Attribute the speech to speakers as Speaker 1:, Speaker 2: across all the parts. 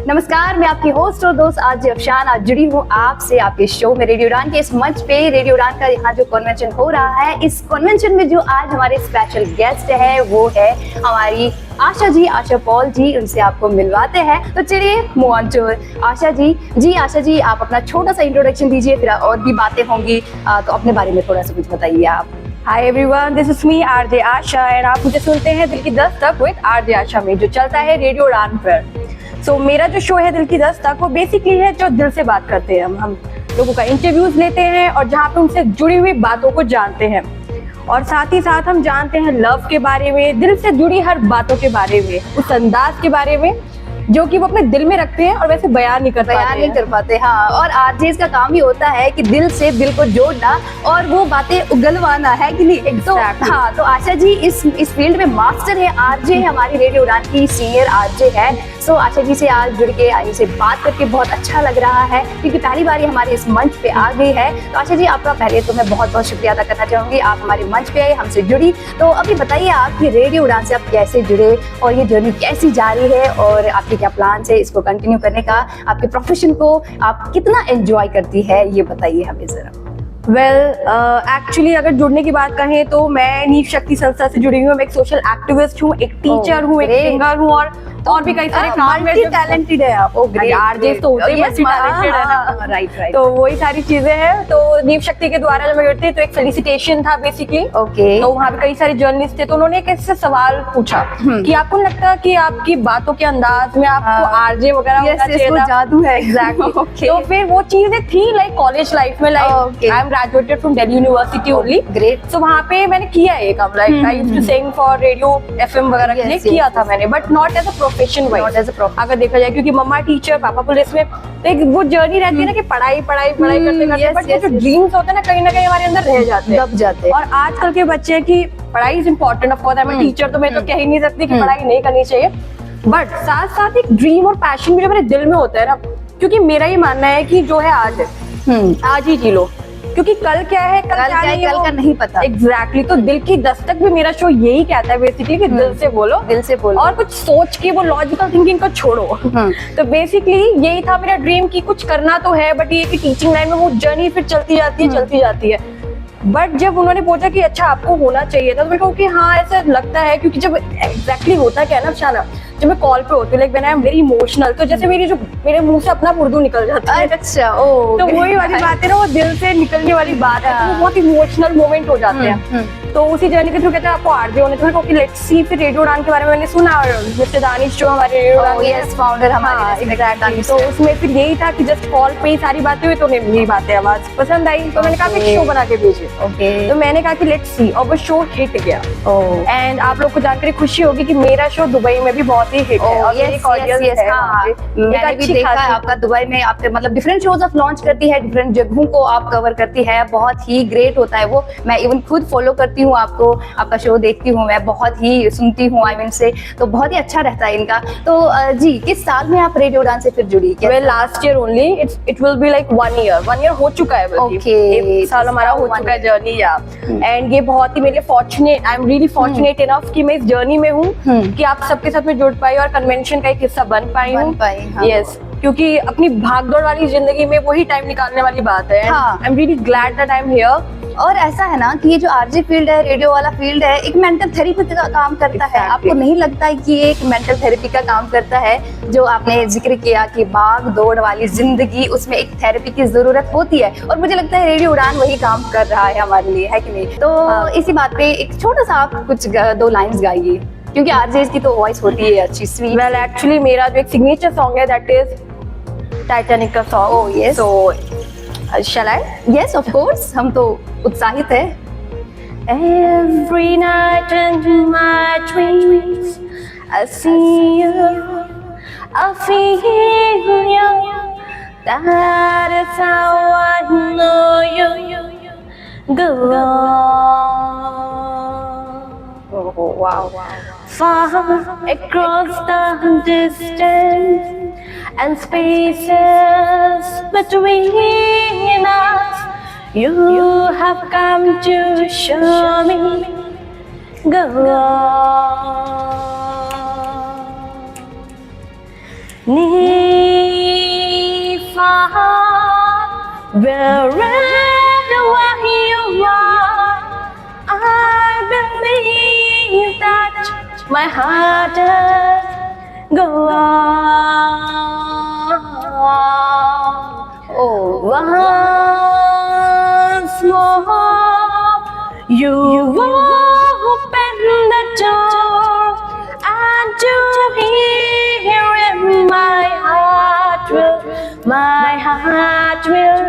Speaker 1: नमस्कार, मैं आपकी होस्ट और दोस्त आज अफशान आज जुड़ी हूँ आपसे आपके शो में रेडियो उड़ान के इस मंच पे। रेडियो उड़ान का यहाँ जो कन्वेंशन हो रहा है, इस कन्वेंशन में जो आज हमारे स्पेशल गेस्ट है वो है हमारी आशा जी, आशा पॉल जी। उनसे आपको मिलवाते हैं, तो चलिए move on to Asha ji. Asha ji, आप अपना छोटा सा इंट्रोडक्शन दीजिए, फिर और भी बातें होंगी, तो अपने बारे में थोड़ा सा कुछ बताइए आप।
Speaker 2: Hi everyone, this is me RJ Asha and आप मुझे सुनते हैं दिल की दस्तक विद आरजे आशा में, जो चलता है रेडियो उड़ान पर। सो मेरा जो शो है दिल की दस्तक, वो बेसिकली है जो दिल से बात करते हैं। हम लोगों का इंटरव्यूज लेते हैं और जहाँ पे उनसे जुड़ी हुई बातों को जानते हैं, और साथ ही साथ हम जानते हैं लव के बारे में, दिल से जुड़ी हर बातों के बारे में, उस अंदाज के बारे में जो कि वो अपने दिल में रखते हैं और वैसे बयान नहीं कर पाते।
Speaker 1: हाँ, और आरजे का काम ही होता है कि दिल से दिल को जोड़ना और वो बातें उगलवाना है कि नहीं।
Speaker 2: Exactly.
Speaker 1: तो हाँ, तो आशा जी इस फील्ड में मास्टर है, आरजे है, हमारी रेडियो उड़ान की सीनियर आरजे है। सो आशा जी से आज जुड़ के इनसे बात करके बहुत अच्छा लग रहा है, क्योंकि पहली बार हमारे इस मंच पे आ गई है। तो आशा जी, आपका पहले तो मैं बहुत बहुत शुक्रिया अदा करना चाहूंगी, आप हमारे मंच पे आए, हमसे जुड़ी। तो अभी बताइए आपकी रेडियो उड़ान से आप कैसे जुड़े और ये जर्नी कैसी जारी है, और आपके क्या प्लान है इसको कंटिन्यू करने का, आपके प्रोफेशन को आप कितना एंजॉय करती है, ये बताइए हमें जरा।
Speaker 2: एक्चुअली अगर जुड़ने की बात कहें तो मैं नीव शक्ति संस्था से जुड़ी हूँ। मैं एक सोशल एक्टिविस्ट हूँ, एक टीचर हूँ, एक सिंगर हूँ, और भी कई सारे काम
Speaker 1: मल्टी टैलेंटेड है आप।
Speaker 2: आरजे तो होते ही मल्टी टैलेंटेड है ना।
Speaker 1: राइट।
Speaker 2: तो वही सारी चीजें हैं। तो नीव शक्ति के द्वारा जब मैं जुड़ती थी तो एक फेलिसिटेशन था बेसिकली।
Speaker 1: ओके।
Speaker 2: तो वहाँ पे कई सारे जर्नलिस्ट थे, तो उन्होंने एक ऐसे सवाल पूछा कि आपको नहीं लगता कि आपकी बातों के अंदाज में आपको आरजे वगैरह होना चाहिए था?
Speaker 1: जादू है।
Speaker 2: एग्जैक्टली। तो फिर वो चीजें थी लाइक कॉलेज लाइफ में, like I am graduated from Delhi university only.
Speaker 1: Great.
Speaker 2: So वहाँ पे मैंने किया है काम, like I used to sing for radio FM वगैरह के लिए किया था मैंने, but not as a profession wise, अगर देखा जाए, क्योंकि मम्मा टीचर, पापा पुलिस में। तो एक वो जर्नी रहती है ना कि पढ़ाई करते करते, बट जो ड्रीम्स होते हैं ना कहीं हमारे अंदर रह जाते हैं, दब जाते हैं। और आजकल के बच्चे की पढ़ाई is important, of course I am teacher, तो मैं तो कह ही नहीं सकती कि पढ़ाई नहीं करनी चाहिए, बट साथ साथ एक ड्रीम और पैशन भी जो मेरे दिल में होता है ना, क्योंकि मेरा ये मानना है कि जो है आज है, आज ही जी लो, क्योंकि कल क्या है, कल
Speaker 1: का नहीं पता।
Speaker 2: एग्जैक्टली। तो दिल की दस्तक भी मेरा शो यही कहता है बेसिकली कि दिल से बोलो, और कुछ सोच के वो लॉजिकल थिंकिंग को छोड़ो। तो बेसिकली यही था मेरा ड्रीम कि कुछ करना तो है, बट ये कि टीचिंग लाइन में वो जर्नी फिर चलती जाती है। बट जब उन्होंने पूछा कि अच्छा आपको होना चाहिए था, तो मैंने कहा कि हाँ ऐसा लगता है, क्योंकि जब एग्जैक्टली होता क्या है ना शाना, जब मैं कॉल पे होती हूँ, like when I am very emotional, तो जैसे मेरे मुंह से अपना उर्दू निकल जाता है।
Speaker 1: अच्छा,
Speaker 2: तो वही वाली बात है ना, वो दिल से निकलने वाली बात है, तो वो बहुत इमोशनल मोमेंट हो जाते हैं। तो उसी जर्नी के थ्रू कहते हैं आपको आरजे होने, तो ओके लेट्स सी। फिर रेडियो उड़ान के बारे में मैंने सुना, और मिस्टर दानिश जो हमारे रेडियो उड़ान
Speaker 1: फाउंडर हमारे,
Speaker 2: एग्जैक्टली, तो उसमें फिर यही था कि जस्ट कॉल पे ही सारी बातें हुई, तो उन्हें मेरी बातें आवाज पसंद आई, तो मैंने कहा कि शो बना के भेजिए। तो मैंने कहा कि लेट्स सी, और वो शो हिट गया। एंड आप लोग को जानकर खुशी होगी कि मेरा शो दुबई में भी बहुत ही हिट है।
Speaker 1: मैंने भी देखा है आपका दुबई में, आप मतलब डिफरेंट शोज ऑफ लॉन्च करती है, डिफरेंट जगहों को आप कवर करती है, बहुत ही ग्रेट होता है वो। मैं इवन खुद फॉलो करती हूँ आपको, आपका शो देखती हूँ, मैं बहुत ही सुनती हूँ आई मीन से, तो बहुत ही अच्छा रहता है इनका। तो जी, किस साल में आप रेडियो उड़ान से फिर जुड़ी?
Speaker 2: Last year only, it will be like 1 year हो चुका है। एक साल हमारा हो चुका है जर्नी। एंड ये बहुत ही मेरे लिए fortunate, I am really fortunate enough कि मैं इस जर्नी में हूँ, कि आप सबके साथ में जुड़ पाई और कन्वेंशन का एक हिस्सा बन पाई हूँ। यस, क्योंकि अपनी भागदौड़ वाली जिंदगी में वही टाइम निकालने वाली बात है। I am really glad that I am here.
Speaker 1: और ऐसा है ना कि ये जो आरजे फील्ड है, रेडियो वाला फील्ड है, एक मेंटल थेरेपी का काम करता है। आपको नहीं लगता है कि ये एक मेंटल थेरेपी का काम करता है? जो आपने जिक्र किया कि भाग दौड़ वाली जिंदगी, उसमें एक थेरेपी की जरूरत होती है, और मुझे लगता है रेडियो उड़ान वही काम कर रहा है हमारे लिए, है कि नहीं? तो इसी बात पे एक छोटा सा आप कुछ 2 लाइन्स गाइए, क्योंकि आरजे की तो वॉइस होती है अच्छी, स्वीट।
Speaker 2: वेल एक्चुअली मेरा जो एक सिग्नेचर सॉन्ग है दैट इज टाइटैनिक का song.
Speaker 1: Oh yes.
Speaker 2: So shall I?
Speaker 1: Yes of course, हम तो उत्साहित है।
Speaker 2: Every night in my dreams I see you, I feel you, that is how I know you go on.
Speaker 1: Oh wow.
Speaker 2: Far across the distance and spaces between us, you have come to show me, go on. wherever you are, I believe that my heart does go on.
Speaker 1: Oh,
Speaker 2: Once more, you open the door, and to hear it, my heart will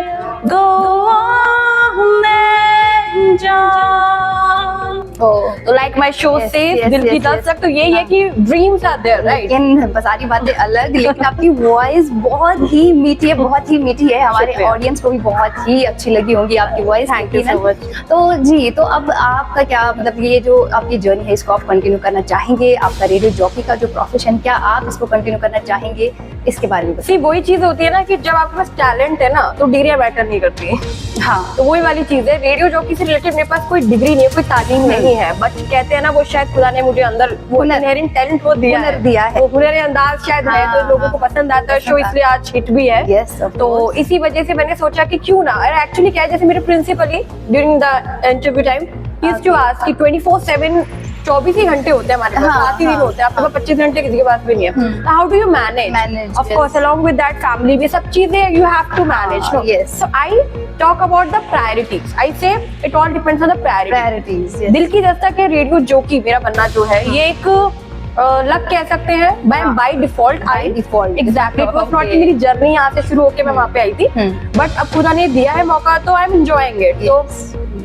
Speaker 2: go on and on.
Speaker 1: oh.
Speaker 2: तो like my show
Speaker 1: Yes,
Speaker 2: से
Speaker 1: yes,
Speaker 2: दिल की
Speaker 1: yes,
Speaker 2: Dastak,
Speaker 1: yes.
Speaker 2: तो यही है कि dreams are there, right?
Speaker 1: लेकिन सारी बातें अलग, लेकिन आपकी वॉइस बहुत ही मीठी है, बहुत ही मीठी है। हमारे
Speaker 2: शुक्रिया।
Speaker 1: ऑडियंस को भी बहुत ही अच्छी लगी होगी आपकी voice.
Speaker 2: Thank you so much.
Speaker 1: तो जी, तो अब आपका क्या मतलब, ये जो आपकी जर्नी है इसको आप कंटिन्यू करना चाहेंगे? आपका रेडियो जॉकी का जो प्रोफेशन, क्या आप इसको कंटिन्यू करना चाहेंगे? इसके बारे में
Speaker 2: सी वही चीज होती है ना कि जब आपके पास टैलेंट है ना तो डिग्रियां मैटर नहीं करती।
Speaker 1: हाँ,
Speaker 2: तो वही वाली चीज है, रेडियो जॉकी से रिलेटेड मेरे पास कोई डिग्री नहीं है, कोई तालीम नहीं है, बट कहते हैं ना वो शायद खुदा ने मुझे अंदर वो
Speaker 1: हुनर-
Speaker 2: इनहेरेंट टैलेंट वो दिया
Speaker 1: हुनर
Speaker 2: है,
Speaker 1: दिया है।
Speaker 2: वो हुनर अंदाज शायद है,
Speaker 1: हाँ,
Speaker 2: तो लोगों को
Speaker 1: हाँ।
Speaker 2: पसंद आता है शो,
Speaker 1: पसंद
Speaker 2: इसलिए आज हिट भी है।
Speaker 1: Yes, of
Speaker 2: तो
Speaker 1: course.
Speaker 2: इसी वजह से मैंने सोचा कि क्यों ना, और एक्चुअली क्या है, जैसे मेरे principally during the interview time used to ask कि 24/7 24 ही घंटे होते हैं हमारे पास,
Speaker 1: हाँ,
Speaker 2: 7 ही दिन
Speaker 1: हाँ,
Speaker 2: होते हैं, आपके पास 25 घंटे किसी के पास भी नहीं है। तो how do you manage?
Speaker 1: Manage,
Speaker 2: of
Speaker 1: yes.
Speaker 2: Course along with that family भी सब चीजें you have to manage, no?
Speaker 1: yes.
Speaker 2: So I talk about the priorities. I say it all depends on the priority.
Speaker 1: Priorities.
Speaker 2: दिल की दस्तक के radio jockey मेरा बनना जो है ये एक लक कह सकते हैं, by default I
Speaker 1: default.
Speaker 2: Exactly. It was not कि
Speaker 1: Okay.
Speaker 2: मेरी जर्नी यहाँ से शुरू होकर मैं वहाँ पे आई थी, बट अब खुदा ने दिया है मौका तो आई एम एंजॉयिंग इट। तो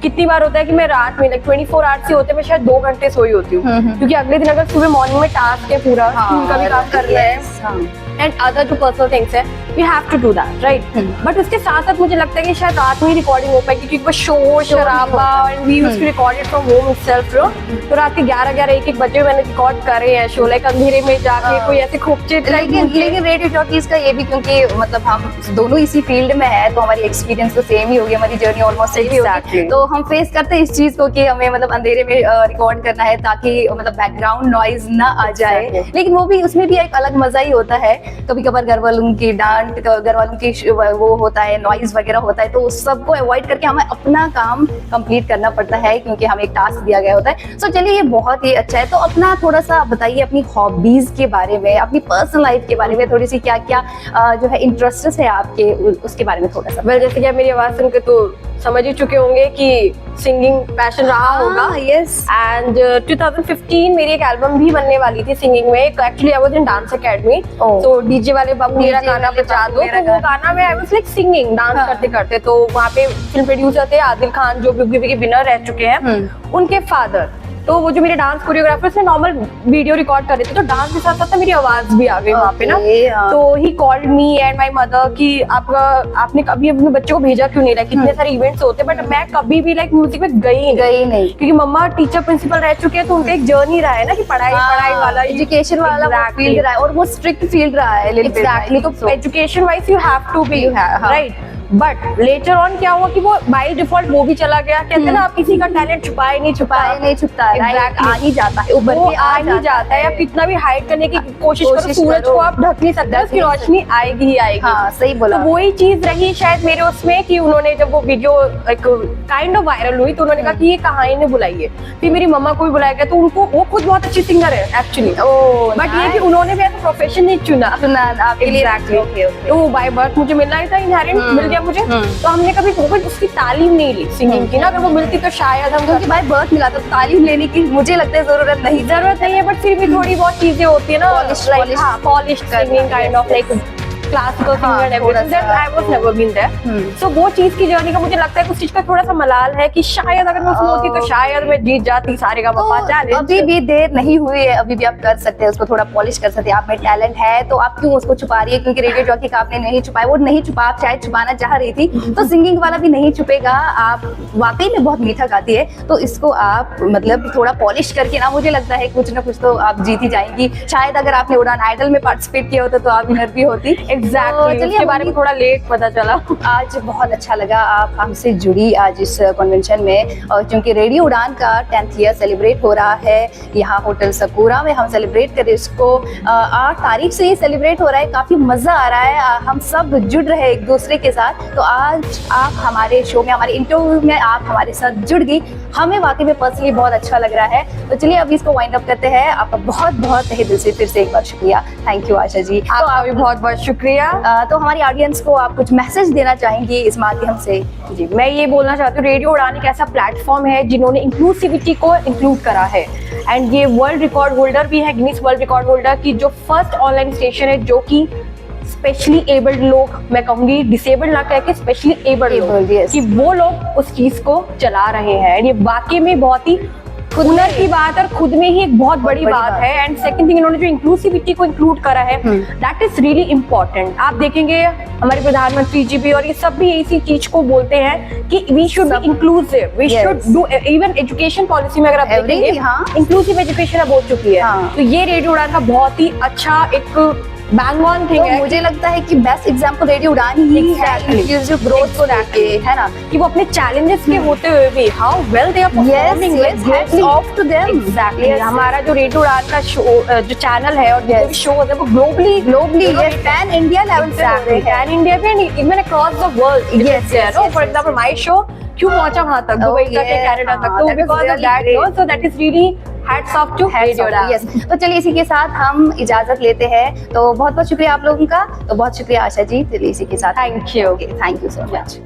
Speaker 2: कितनी बार होता है कि मैं रात में 24 आवर्स ही होते हैं, मैं शायद 2 घंटे सोई होती हूँ, क्योंकि अगले दिन अगर सुबह मॉर्निंग में टास्क है पूरा, स्कूल का भी काम करना है एंड अदर जो पर्सनल थिंग्स है, we have to do that, right? But उसके साथ साथ मुझे लगता है कि शायद रात में ही रिकॉर्डिंग हो पाएगी, क्योंकि वो शोर शराबा and we used to record it from home itself. तो रात के 11 1 बजे मैंने रिकॉर्ड करे हैं शो, लाइक अंधेरे में जाके कोई ऐसे खोपचे।
Speaker 1: लेकिन रेडियो जॉकीज का ये भी, क्योंकि मतलब हम दोनों इसी फील्ड में है, तो हमारी एक्सपीरियंस तो सेम ही होगी, हमारी जर्नी ऑलमोस्ट सेम ही होगी।
Speaker 2: Exactly.
Speaker 1: तो हम फेस करते हैं इस चीज को कि हमें मतलब अंधेरे में रिकॉर्ड करना है ताकि मतलब बैकग्राउंड नॉइज ना आ जाए।
Speaker 2: Exactly.
Speaker 1: लेकिन वो भी, उसमें भी एक अलग मजा ही होता है। कभी कभार घर वालों की डांट, घर वालों की वो होता है, नॉइज वगैरह होता है, तो उस सबको अवॉइड करके हमें अपना काम कंप्लीट करना पड़ता है, क्योंकि हमें एक टास्क दिया गया होता है। सो चलिए, ये बहुत ही अच्छा है। तो अपना थोड़ा सा बताइए अपनी हॉबीज के बारे में, अपनी पर्सनल लाइफ के बारे में, थोड़ी सी क्या क्या जो है इंटरेस्ट है आपके, उसके बारे में थोड़ा सा।
Speaker 2: वेल, जैसे कि आप मेरी आवाज सुन के तो समझ ही चुके होंगे कि सिंगिंग पैशन रहा होगा।
Speaker 1: यस।
Speaker 2: एंड 2015 मेरी एक एल्बम भी बनने वाली थी सिंगिंग में। Actually I was in dance academy,
Speaker 1: Oh.
Speaker 2: तो डीजे वाले बाबू मेरा
Speaker 1: DJ
Speaker 2: गाना
Speaker 1: वाले
Speaker 2: बजा
Speaker 1: बाबू
Speaker 2: दो,
Speaker 1: मेरा
Speaker 2: तो वो गाना में I was like singing, dance
Speaker 1: हाँ.
Speaker 2: करते करते। तो वहाँ पे फिल्म प्रोड्यूसर थे आदिल खान, जो बिग बी के विनर रह चुके हैं, उनके फादर। तो वो जो मेरे डांस कोरियोग्राफर से नॉर्मल वीडियो रिकॉर्ड कर रहे थे, तो डांस के साथ साथ मेरी आवाज भी आ गई वहाँ पे ना।
Speaker 1: Okay, हाँ.
Speaker 2: तो he called me and my mother कि आपने कभी अपने बच्चे को भेजा क्यों नहीं, लाइक इतने सारे इवेंट्स होते हैं, बट मैं कभी भी लाइक म्यूजिक में गई नहीं, क्योंकि मम्मा टीचर प्रिंसिपल रह चुके हैं, तो उनका एक जर्नी रहा है ना कि पढ़ाई वाला,
Speaker 1: एजुकेशन वाला
Speaker 2: Exactly.
Speaker 1: फील्ड रहा है, और वो स्ट्रिक्ट फील्ड रहा है little bit,
Speaker 2: एग्जैक्टली।
Speaker 1: right?
Speaker 2: तो education wise you have to be,
Speaker 1: You have, हाँ.
Speaker 2: राइट? बट लेटर ऑन क्या हुआ कि वो बाय डिफॉल्ट वो भी चला गया। कहते हैं ना, आप किसी का टैलेंट छुपाए नहीं
Speaker 1: छुपाए नहीं छुपता है, right?
Speaker 2: Exactly.
Speaker 1: आ ही जाता है, उभर
Speaker 2: वो
Speaker 1: के
Speaker 2: आ ही जाता है। आप कितना भी हाइड करने की कोशिश करो, सूरज
Speaker 1: करो,
Speaker 2: को आप ढक नहीं सकते, उसकी रोशनी आएगी ही आएगी।
Speaker 1: हाँ, सही बोला।
Speaker 2: तो वही चीज रही शायद मेरे उसमें कि उन्होंने जब वो वीडियो एक काइंड ऑफ वायरल हुई, तो उन्होंने कहा कि ये कहानी ने बुलाई है। फिर मेरी मम्मा को भी बुलाया गया, तो उनको, वो खुद बहुत अच्छी सिंगर है एक्चुअली, बट ये कि उन्होंने भी ऐसा प्रोफेशन नहीं चुना
Speaker 1: आपके लिए।
Speaker 2: Exactly.
Speaker 1: Okay, okay.
Speaker 2: तो बाय बर्थ मुझे मिलना ही था, इनहेरेंट मिल गया मुझे। तो हमने कभी उसकी तालीम नहीं ली सिंगिंग की ना, अगर वो मिलती तो शायद हम,
Speaker 1: क्योंकि भाई बर्थ मिला तो तालीम लेने की मुझे लगता है जरूरत नहीं
Speaker 2: है, बट फिर भी थोड़ी बहुत चीजें होती है ना,
Speaker 1: Polish
Speaker 2: polish singing kind of like classical singer everything, that I was never been there. So वो चीज की जर्नी का मुझे लगता है उस चीज का थोड़ा सा मलाल है कि शायद अगर मैं उसमें होती तो शायद मैं जीत जाती सारे का मौका।
Speaker 1: तो अभी भी देर नहीं हुई है, अभी भी आप कर सकते हैं, उसको थोड़ा पॉलिश कर सकते हैं। आप में टैलेंट है तो आप क्यों उसको छुपा रही है? क्योंकि रेडियो जॉकी का आपने नहीं छुपाया, वो नहीं छुपा, आप शायद छुपाना चाह रही थी, तो सिंगिंग वाला भी नहीं छुपेगा। आप वाकई में बहुत मीठा गाती है, तो इसको आप मतलब थोड़ा पॉलिश करके ना, मुझे लगता है कुछ ना कुछ तो आप जीत ही जाएंगी। शायद अगर आपने उड़ान आइडल में पार्टिसिपेट किया होता तो आप विनर भी होती।
Speaker 2: एग्जैक्टली,
Speaker 1: चलिए
Speaker 2: इसके बारे में थोड़ा लेट पता चला।
Speaker 1: आज बहुत अच्छा लगा आप हमसे जुड़ी आज इस कन्वेंशन में, और क्योंकि रेडियो उड़ान का 10th ईयर सेलिब्रेट हो रहा है यहाँ होटल सकूरा में, हम सेलिब्रेट करें इसको 8 तारीख से ही सेलिब्रेट हो रहा है, काफ़ी मज़ा आ रहा है, हम सब जुड़ रहे हैं एक दूसरे के साथ। तो आज आप हमारे शो में, हमारे इंटरव्यू में आप हमारे साथ जुड़ गई, हमें वाकई में पर्सनली बहुत अच्छा लग रहा है। तो चलिए अभी इसको वाइंड अप करते हैं। आपका बहुत बहुत तहे दिल से फिर से एक बार शुक्रिया, थैंक यू आशा जी।
Speaker 2: आपका भी बहुत बहुत शुक्रिया।
Speaker 1: तो हमारी ऑडियंस को आप कुछ मैसेज देना चाहेंगी इस माध्यम से?
Speaker 2: जी, मैं ये बोलना चाहती हूँ, रेडियो उड़ान एक ऐसा प्लेटफॉर्म है जिन्होंने इंक्लूसिविटी को इंक्लूड करा है, एंड ये वर्ल्ड रिकॉर्ड होल्डर भी है, गिनीज वर्ल्ड रिकॉर्ड होल्डर की जो फर्स्ट ऑनलाइन स्टेशन है जो कि स्पेशली एबल्ड लोग, मैं कहूंगी डिसेबल्ड ना कह के स्पेशली एबल्ड लोग,
Speaker 1: yes.
Speaker 2: कि वो लोग उस चीज को चला रहे हैं। ये वाकई में बहुत ही हुनर की बात और खुद में ही एक बहुत बड़ी बात है। एंड सेकंड थिंग, इन्होंने जो इंक्लूसिविटी को इंक्लूड करा है, दैट इज रियली इंपॉर्टेंट। आप देखेंगे हमारे प्रधानमंत्री जी भी और ये सब भी इसी चीज को बोलते हैं कि we should be inclusive, we should do, even education policy में अगर आप देखेंगे इंक्लूसिव एजुकेशन अब हो चुकी है। तो ये रेडियो उड़ान का बहुत ही अच्छा एक बैंग ऑन थिंग है।
Speaker 1: मुझे लगता है कि बेस्ट एग्जांपल रेडियो उड़ान ही है इंक्लूसिव ग्रोथ को लेके, है ना,
Speaker 2: कि वो अपने चैलेंजेस के होते हुए भी how well they are performing,
Speaker 1: hats off to them.
Speaker 2: Exactly, हमारा जो रेडियो उड़ान का शो जो चैनल है और जो शो है वो ग्लोबली
Speaker 1: पैन इंडिया लेवल पे हो रहे हैं,
Speaker 2: पैन इंडिया पे even across the world. For example my show क्यों पहुंचा वहां तक, दुबई तक, कनाडा तक, तो because of that, so that is really hats off to radio Udaan.
Speaker 1: Yes, तो चलिए इसी के साथ हम इजाजत लेते हैं। तो बहुत बहुत शुक्रिया आप लोगों का, तो बहुत शुक्रिया आशा जी। चलिए इसी के साथ
Speaker 2: थैंक यू
Speaker 1: सो मच।